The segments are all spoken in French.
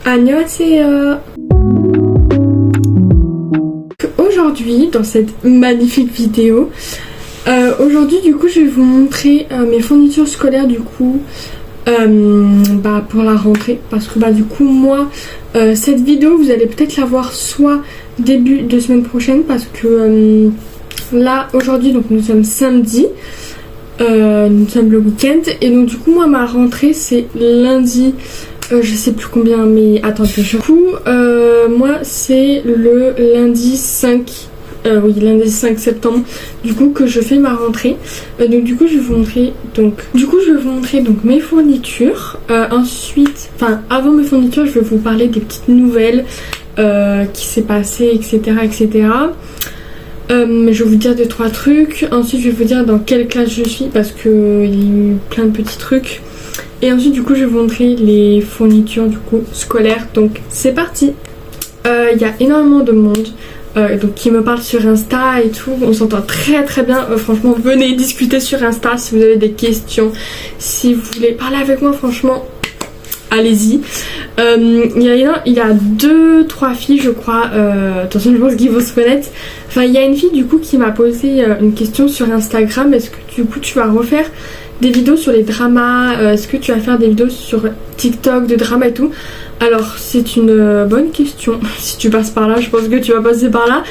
Annyeonghaseyo. Aujourd'hui, dans cette magnifique vidéo, aujourd'hui du coup je vais vous montrer mes fournitures scolaires du coup pour la rentrée, parce que du coup moi cette vidéo vous allez peut-être la voir soit début de semaine prochaine, parce que là aujourd'hui donc nous sommes samedi, nous sommes le week-end, et donc du coup moi ma rentrée c'est lundi, je sais plus combien, mais attendez, du coup moi c'est le lundi 5, lundi 5 septembre du coup que je fais ma rentrée. Donc du coup je vais vous montrer donc mes fournitures. Ensuite, avant mes fournitures, je vais vous parler des petites nouvelles qui s'est passé, etc. Je vais vous dire 2-3 trucs. Ensuite je vais vous dire dans quelle classe je suis, parce que il y a eu plein de petits trucs. Et ensuite du coup je vais vous montrer les fournitures du coup scolaires. Donc c'est parti. Il y a énormément de monde donc qui me parle sur Insta et tout. On s'entend très très bien. Franchement, venez discuter sur Insta si vous avez des questions, si vous voulez parler avec moi, franchement allez-y. Il y a 2-3 filles je crois, attention, je pense qu'ils vont se connaître. Enfin il y a une fille du coup qui m'a posé une question sur Instagram: est-ce que du coup tu vas refaire des vidéos sur les dramas, est-ce que tu vas faire des vidéos sur TikTok de drama et tout? Alors c'est une bonne question. Si tu passes par là, je pense que tu vas passer par là.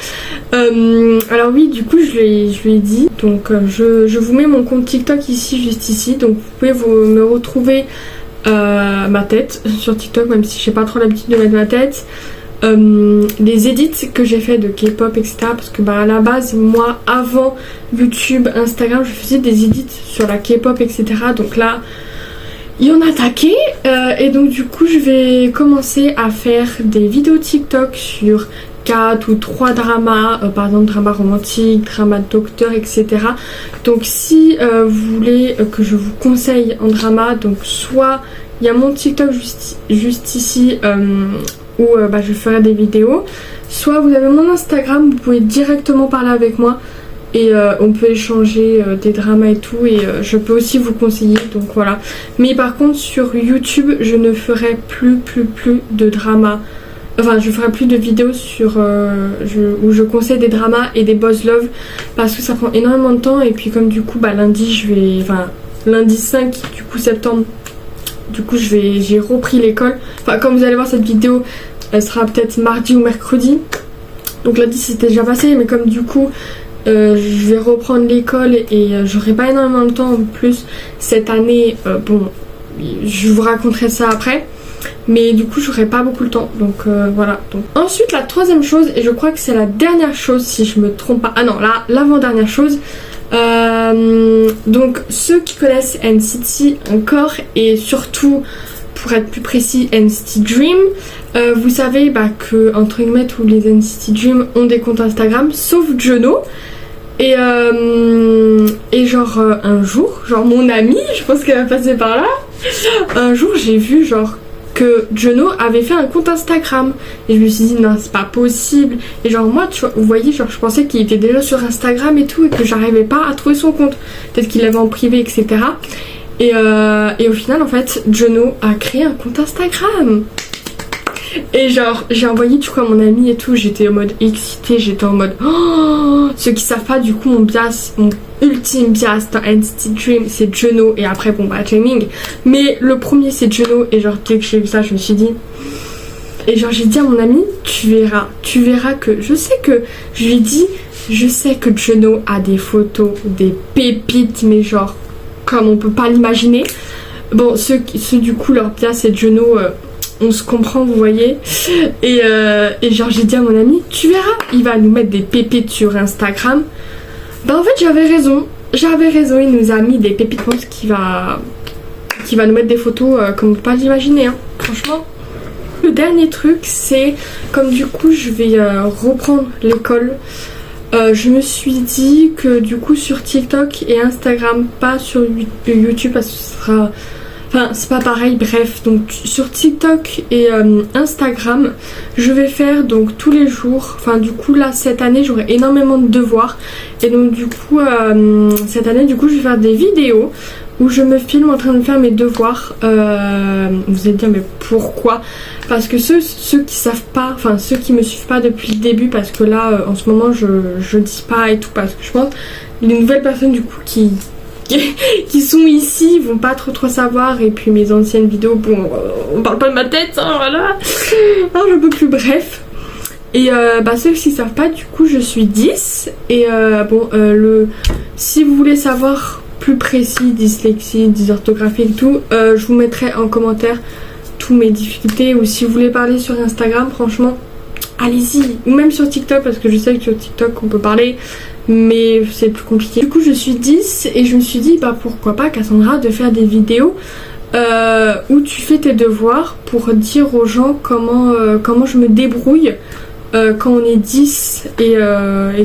Alors oui, du coup je lui ai dit. Donc je vous mets mon compte TikTok ici, juste ici. Donc vous pouvez me retrouver ma tête sur TikTok, même si j'ai pas trop l'habitude de mettre ma tête. Les edits que j'ai fait de K-pop, etc. Parce que à la base, moi avant YouTube, Instagram, je faisais des edits sur la K-pop, etc. Donc là il y en a taqué, et donc du coup je vais commencer à faire des vidéos TikTok sur 4 ou 3 dramas, par exemple drama romantique, drama docteur, etc. Donc si vous voulez que je vous conseille en drama, donc soit il y a mon TikTok juste ici où je ferai des vidéos, soit vous avez mon Instagram, vous pouvez directement parler avec moi et on peut échanger des dramas et tout, et je peux aussi vous conseiller, donc voilà. Mais par contre sur YouTube je ne ferai plus de dramas, enfin je ferai plus de vidéos sur où je conseille des dramas et des boss love, parce que ça prend énormément de temps. Et puis comme du coup lundi lundi 5 du coup septembre, du coup j'ai repris l'école. Enfin quand vous allez voir cette vidéo, elle sera peut-être mardi ou mercredi, donc lundi c'était déjà passé, mais comme du coup je vais reprendre l'école et j'aurai pas énormément de temps en plus cette année. Je vous raconterai ça après, mais du coup j'aurai pas beaucoup de temps, donc voilà. Donc ensuite la troisième chose, et je crois que c'est la dernière chose si je me trompe pas, l'avant-dernière chose, donc ceux qui connaissent NCT encore, et surtout pour être plus précis NCT Dream, vous savez que entre guillemets tous les NCT Dream ont des comptes Instagram sauf Juno. Et un jour, mon amie, je pense qu'elle va passer par là, un jour j'ai vu que Juno avait fait un compte Instagram, et je me suis dit non c'est pas possible. Et moi vous voyez, je pensais qu'il était déjà sur Instagram et tout, et que j'arrivais pas à trouver son compte, peut-être qu'il l'avait en privé, etc. Et au final en fait Juno a créé un compte Instagram. Et j'ai envoyé du coup à mon ami et tout, j'étais en mode excitée, j'étais en mode ceux qui savent pas, du coup mon ultime bias dans NCT Dream c'est Juno, et après Jaemin, mais le premier c'est Juno. Et dès que j'ai vu ça je me suis dit, et j'ai dit à mon ami tu verras que je lui ai dit je sais que Juno a des photos, des pépites, mais comme on peut pas l'imaginer. Bon ceux du coup leur bias c'est Juno, on se comprend, vous voyez. Et j'ai dit à mon ami tu verras, il va nous mettre des pépites sur Instagram. En fait j'avais raison, il nous a mis des pépites. Je pense qu'il va nous mettre des photos comme on peut pas l'imaginer, franchement. Le dernier truc c'est, comme du coup je vais reprendre l'école, je me suis dit que du coup sur TikTok et Instagram, pas sur YouTube parce que ce sera... c'est pas pareil, bref. Donc sur TikTok et Instagram, je vais faire donc tous les jours. Du coup là cette année j'aurai énormément de devoirs. Et donc du coup cette année du coup je vais faire des vidéos où je me filme en train de faire mes devoirs. Vous allez dire mais pourquoi? Parce que ceux qui savent pas, enfin ceux qui me suivent pas depuis le début, parce que là en ce moment je dis pas et tout, parce que je pense les nouvelles personnes du coup qui sont ici vont pas trop savoir, et puis mes anciennes vidéos, bon on parle pas de ma tête, hein, voilà. Alors je peux plus, bref. Et ceux qui savent pas, du coup je suis 10 et si vous voulez savoir plus précis, dyslexie, dysorthographie et tout, je vous mettrai en commentaire tous mes difficultés, ou si vous voulez parler sur Instagram, franchement allez-y, ou même sur TikTok, parce que je sais que sur TikTok on peut parler mais c'est plus compliqué. Du coup je suis 10 et je me suis dit pourquoi pas, Cassandra, de faire des vidéos où tu fais tes devoirs pour dire aux gens comment je me débrouille quand on est 10 et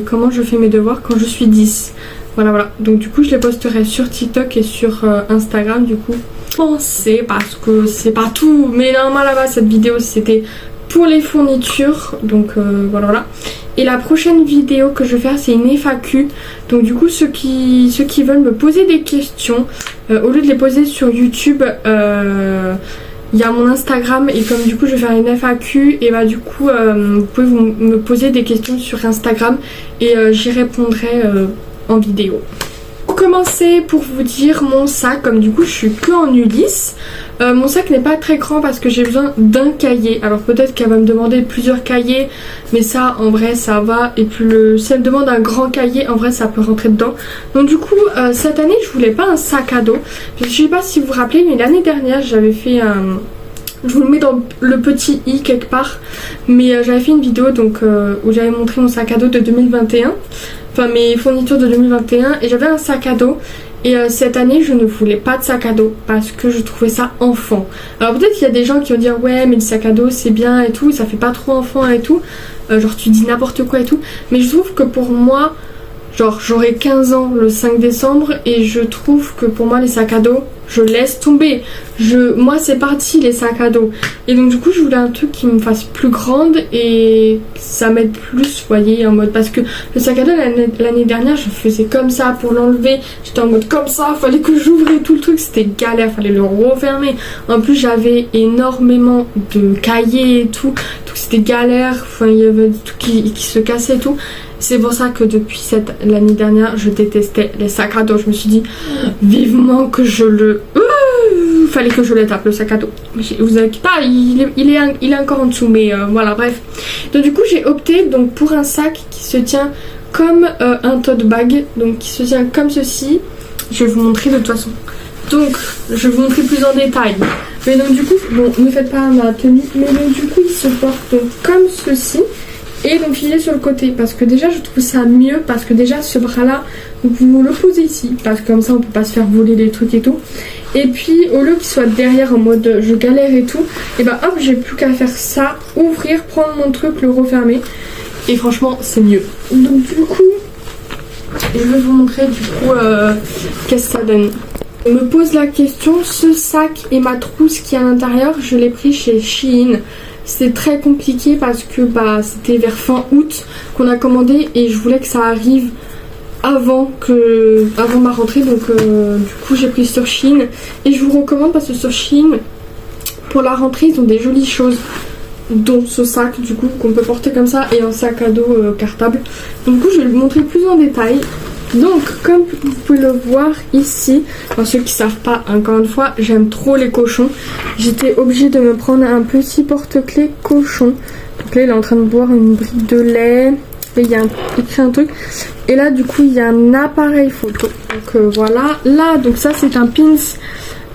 comment je fais mes devoirs quand je suis 10. Voilà. Donc du coup je les posterai sur TikTok et sur Instagram. Du coup pensez, parce que c'est pas tout, mais normalement là-bas cette vidéo c'était pour les fournitures. Donc voilà. Et la prochaine vidéo que je vais faire c'est une FAQ. Donc du coup ceux qui veulent me poser des questions, au lieu de les poser sur YouTube, il y a mon Instagram, et comme du coup je vais faire une FAQ, et du coup vous pouvez me poser des questions sur Instagram et j'y répondrai en vidéo. Pour commencer, pour vous dire mon sac, comme du coup je suis que en Ulysse, mon sac n'est pas très grand parce que j'ai besoin d'un cahier. Alors peut-être qu'elle va me demander plusieurs cahiers, mais ça en vrai ça va, et puis si elle me demande un grand cahier, en vrai ça peut rentrer dedans. Donc du coup cette année je voulais pas un sac à dos. Je sais pas si vous vous rappelez, mais l'année dernière j'avais fait un... Je vous le mets dans le petit i quelque part, mais j'avais fait une vidéo donc où j'avais montré mon sac à dos de 2021, enfin mes fournitures de 2021, et j'avais un sac à dos. Et cette année je ne voulais pas de sac à dos parce que je trouvais ça enfant. Alors peut-être qu'il y a des gens qui vont dire ouais mais le sac à dos c'est bien et tout, ça fait pas trop enfant et tout, genre tu dis n'importe quoi et tout, mais je trouve que pour moi, genre j'aurai 15 ans le 5 décembre et je trouve que pour moi les sacs à dos, je laisse tomber. Moi c'est parti les sacs à dos. Et donc du coup je voulais un truc qui me fasse plus grande et ça m'aide plus, vous voyez, en mode, parce que le sac à dos l'année dernière je faisais comme ça pour l'enlever, j'étais en mode comme ça, fallait que j'ouvre et tout le truc, c'était galère, fallait le refermer. En plus j'avais énormément de cahiers et tout, donc c'était galère, enfin il y avait tout qui se cassait et tout. C'est pour ça que depuis l'année dernière je détestais les sacs à dos. Je me suis dit vivement que fallait que je le tape le sac à dos. Vous inquiétez pas, il est encore en dessous, mais voilà, bref. Donc du coup j'ai opté donc pour un sac qui se tient comme un tote bag, donc qui se tient comme ceci. Je vais vous montrer de toute façon. Donc je vais vous montrer plus en détail. Mais donc du coup, bon, ne faites pas ma tenue, mais donc du coup il se porte donc comme ceci. Et donc il est sur le côté, parce que déjà je trouve ça mieux, parce que déjà ce bras là vous le posez ici, parce que comme ça on peut pas se faire voler les trucs et tout. Et puis au lieu qu'il soit derrière en mode je galère et tout, et hop, j'ai plus qu'à faire ça, ouvrir, prendre mon truc, le refermer, et franchement c'est mieux. Donc du coup je vais vous montrer du coup qu'est-ce que ça donne. On me pose la question, ce sac et ma trousse qui est à l'intérieur, je l'ai pris chez Shein. C'était très compliqué parce que c'était vers fin août qu'on a commandé et je voulais que ça arrive avant ma rentrée, donc du coup j'ai pris sur Shein et je vous recommande parce que sur Shein pour la rentrée ils ont des jolies choses, dont ce sac du coup qu'on peut porter comme ça et un sac à dos cartable. Donc du coup je vais le montrer plus en détail. Donc comme vous pouvez le voir ici, pour ceux qui savent pas, encore une fois j'aime trop les cochons, j'étais obligée de me prendre un petit porte-clés cochon. Donc là il est en train de boire une brique de lait, et il y a écrit un truc, et là du coup il y a un appareil photo. Donc voilà, là donc ça c'est un pins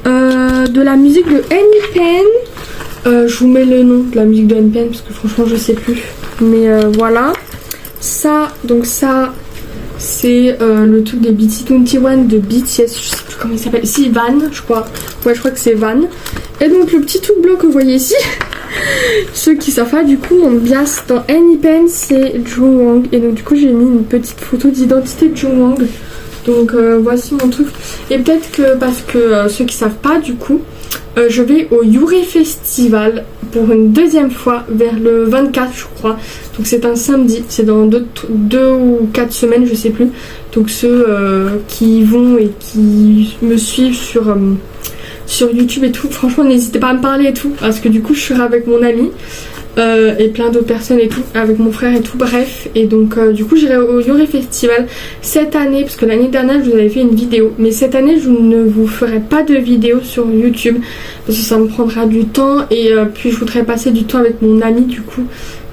de la musique de N.I.P.N. Je vous mets le nom de la musique de N.I.P.N. parce que franchement je sais plus, mais voilà. Ça, donc ça c'est le truc des BT21 de BTS, je sais plus comment il s'appelle, si Van je crois, ouais je crois que c'est Van. Et donc le petit truc bleu que vous voyez ici, ceux qui savent pas, du coup mon bias dans N.I.P.N. c'est Jungwang, et donc du coup j'ai mis une petite photo d'identité de Jungwang. Donc voici mon truc. Et peut-être que parce que ceux qui savent pas du coup, je vais au Yuri Festival pour une deuxième fois vers le 24 je crois. Donc c'est un samedi, c'est dans 2 ou 4 semaines je sais plus. Donc ceux qui y vont et qui me suivent sur YouTube et tout, franchement n'hésitez pas à me parler et tout, parce que du coup je serai avec mon ami et plein d'autres personnes et tout, avec mon frère et tout, bref. Et donc du coup j'irai au Yuri Festival cette année, parce que l'année dernière je vous avais fait une vidéo, mais cette année je ne vous ferai pas de vidéo sur YouTube parce que ça me prendra du temps, et puis je voudrais passer du temps avec mon ami du coup.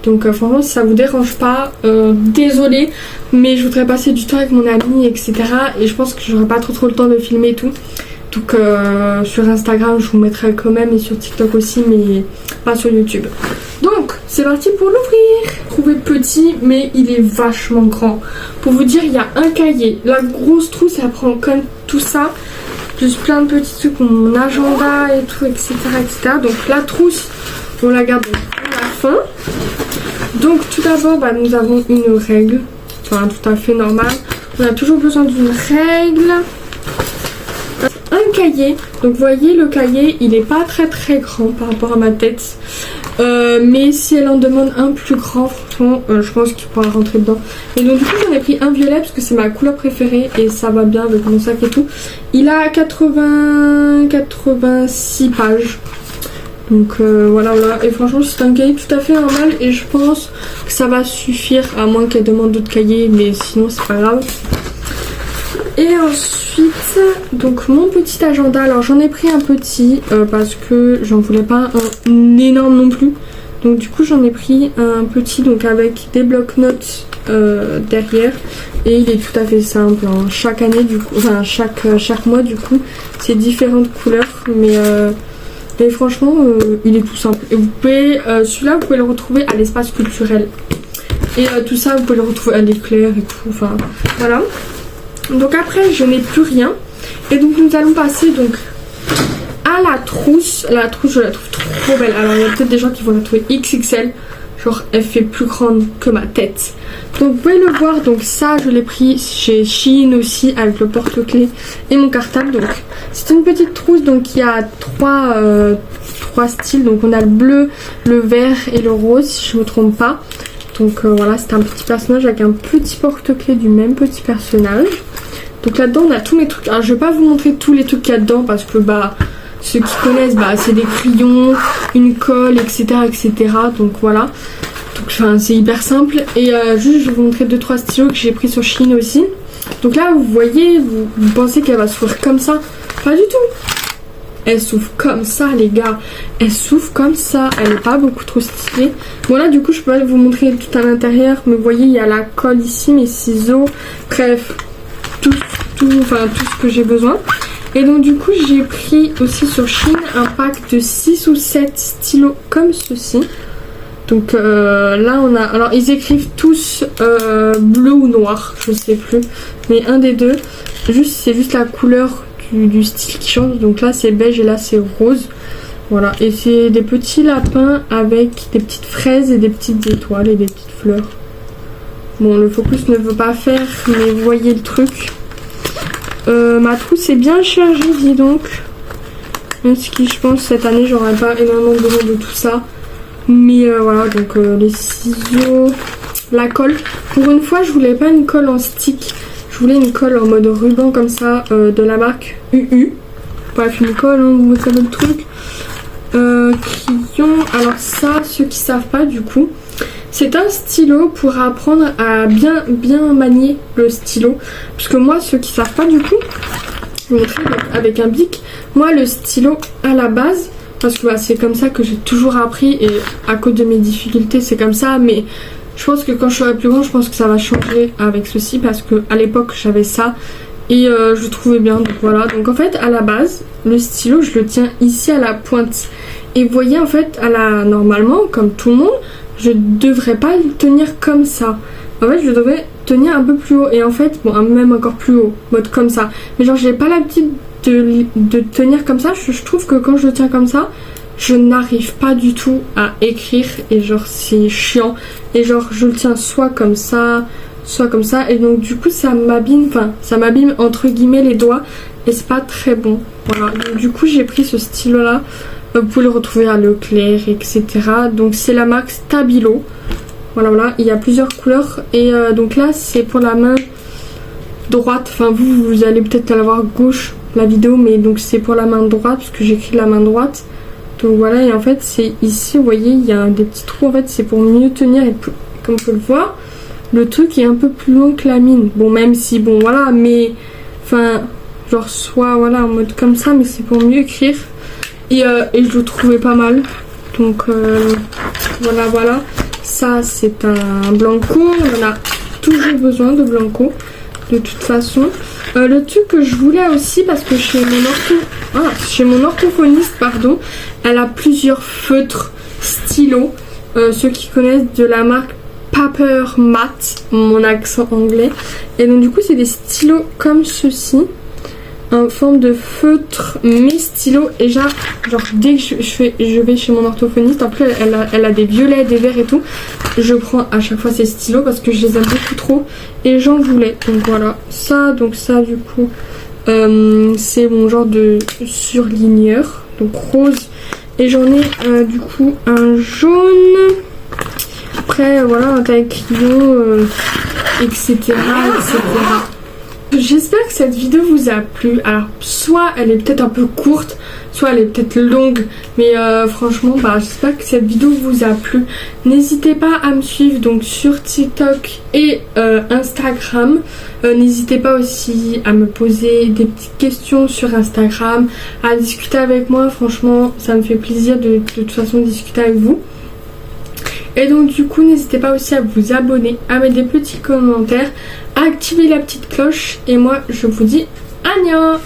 Donc franchement si ça vous dérange pas, désolée, mais je voudrais passer du temps avec mon ami etc, et je pense que j'aurai pas trop le temps de filmer et tout. Donc sur Instagram je vous mettrai quand même, et sur TikTok aussi, mais pas sur YouTube. Donc c'est parti pour l'ouvrir. Trouvé petit mais il est vachement grand. Pour vous dire, il y a un cahier, la grosse trousse elle prend comme tout ça, juste plein de petits trucs, mon agenda et tout etc. Donc la trousse on la garde à la fin. Donc tout d'abord nous avons une règle, enfin tout à fait normal, on a toujours besoin d'une règle. Un cahier, donc vous voyez le cahier il est pas très grand par rapport à ma tête, mais si elle en demande un plus grand, franchement je pense qu'il pourra rentrer dedans. Et donc du coup j'en ai pris un violet parce que c'est ma couleur préférée et ça va bien avec mon sac et tout. Il a 86 pages, donc voilà, et franchement c'est un cahier tout à fait normal, et je pense que ça va suffire, à moins qu'elle demande d'autres cahiers, mais sinon c'est pas grave. Et ensuite, donc mon petit agenda, alors j'en ai pris un petit parce que j'en voulais pas un énorme non plus. Donc du coup j'en ai pris un petit, donc avec des blocs-notes derrière, et il est tout à fait simple, hein. Chaque année du coup, enfin chaque mois du coup, c'est différentes couleurs, mais franchement il est tout simple. Et vous pouvez, celui-là vous pouvez le retrouver à l'espace culturel. Et tout ça vous pouvez le retrouver à l'éclair et tout, enfin voilà. Donc après je n'ai plus rien, et donc nous allons passer donc à la trousse. La trousse je la trouve trop belle, alors il y a peut-être des gens qui vont la trouver XXL, genre elle fait plus grande que ma tête. Donc vous pouvez le voir, donc ça je l'ai pris chez Shein aussi, avec le porte-clés et mon cartable. Donc c'est une petite trousse, donc il y a trois styles, donc on a le bleu, le vert et le rose si je ne me trompe pas. Donc voilà, c'est un petit personnage avec un petit porte-clés du même petit personnage. Donc là-dedans on a tous mes trucs. Alors je vais pas vous montrer tous les trucs qu'il y a dedans parce que ceux qui connaissent, c'est des crayons, une colle, etc. Donc voilà. Donc c'est hyper simple. Et juste je vais vous montrer 2-3 stylos que j'ai pris sur Shein aussi. Donc là vous voyez, vous pensez qu'elle va s'ouvrir comme ça? Pas du tout. Elle s'ouvre comme ça les gars, elle s'ouvre comme ça, elle n'est pas beaucoup trop stylée. Bon là du coup je peux pas vous montrer tout à l'intérieur, mais vous voyez il y a la colle ici, mes ciseaux, bref, tout ce que j'ai besoin. Et donc du coup j'ai pris aussi sur Shein un pack de 6 ou 7 stylos comme ceci. Donc là on a, alors ils écrivent tous bleu ou noir, je sais plus, mais un des deux, c'est juste la couleur du style qui change. Donc là c'est beige et là c'est rose. Voilà, et c'est des petits lapins avec des petites fraises et des petites étoiles et des petites fleurs. Bon, le focus ne veut pas faire, mais vous voyez le truc. Ma trousse est bien chargée, dis donc. Même si je pense cette année j'aurai pas énormément besoin de tout ça. Mais voilà, donc les ciseaux, la colle. Pour une fois je voulais pas une colle en stick, je voulais une colle en mode ruban comme ça, de la marque UU. Bref, une colle, hein, vous savez le truc. Crayon, alors ça, ceux qui savent pas du coup, c'est un stylo pour apprendre à bien manier le stylo. Parce que moi, ceux qui savent pas du coup, je vais vous montrer avec un bic. Moi le stylo à la base, parce que c'est comme ça que j'ai toujours appris, et à cause de mes difficultés c'est comme ça, mais je pense que quand je serai plus grande, je pense que ça va changer avec ceci, parce que à l'époque j'avais ça et je le trouvais bien. Donc voilà, donc en fait à la base le stylo je le tiens ici à la pointe, et vous voyez en fait normalement comme tout le monde je devrais pas le tenir comme ça. En fait je devrais tenir un peu plus haut, et en fait bon même encore plus haut, mode comme ça, mais genre j'ai pas l'habitude de tenir comme ça. Je trouve que quand je le tiens comme ça je n'arrive pas du tout à écrire, et genre c'est chiant, et genre je le tiens soit comme ça, et donc du coup ça m'abîme entre guillemets les doigts, et c'est pas très bon. Voilà, donc du coup j'ai pris ce stylo là. Vous pouvez le retrouver à Leclerc, etc. Donc c'est la marque Stabilo. Voilà, voilà, il y a plusieurs couleurs. Et donc là c'est pour la main droite. Enfin vous allez peut-être la voir gauche la vidéo, mais donc c'est pour la main droite parce que j'écris la main droite. Donc voilà, et en fait c'est ici, vous voyez, il y a des petits trous. En fait c'est pour mieux tenir et comme on peut le voir, le truc est un peu plus long que la mine. Bon, même si bon voilà, mais enfin genre soit voilà en mode comme ça, mais c'est pour mieux écrire. Et je le trouvais pas mal. Donc voilà, voilà. Ça c'est un blanco. On en a toujours besoin de blanco de toute façon. Le truc que je voulais aussi, parce que chez mon orthophoniste, pardon, elle a plusieurs feutres stylos. Ceux qui connaissent de la marque Paper Matte, mon accent anglais. Et donc du coup c'est des stylos comme ceci, en forme de feutre, mes stylos. Et genre dès que je vais chez mon orthophoniste, en plus elle a des violets, des verts et tout, je prends à chaque fois ces stylos parce que je les aime beaucoup trop et j'en voulais. Donc voilà, ça du coup c'est mon genre de surligneur, donc rose. Et j'en ai du coup un jaune. Après voilà, un taille crayon, etc. etc. J'espère que cette vidéo vous a plu. Alors soit elle est peut-être un peu courte, soit elle est peut-être longue, mais franchement j'espère que cette vidéo vous a plu. N'hésitez pas à me suivre donc sur TikTok et Instagram. N'hésitez pas aussi à me poser des petites questions sur Instagram, à discuter avec moi. Franchement ça me fait plaisir de toute façon discuter avec vous. Et donc du coup n'hésitez pas aussi à vous abonner, à mettre des petits commentaires, à activer la petite cloche. Et moi je vous dis Agna.